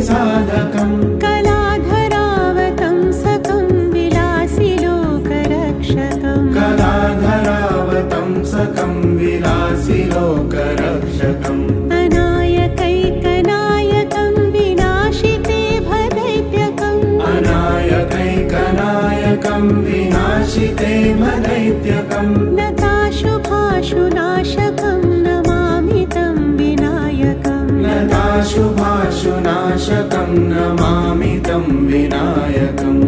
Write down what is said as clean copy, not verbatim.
साधकम् कलाधरावतंसकं विलासिलोकरक्षकम् कलाधरावतंसकं विलासिलोकरक्षकम् अनायकैकनायकं विनाशिते भदैत्यकम् अनायकैकनायकं विनाशिते भदैत्यकम् नताशुभाशुनाशकं नमामि तं विनायकम् नताशुभाशुनाशकं नमामि तं विनायकम्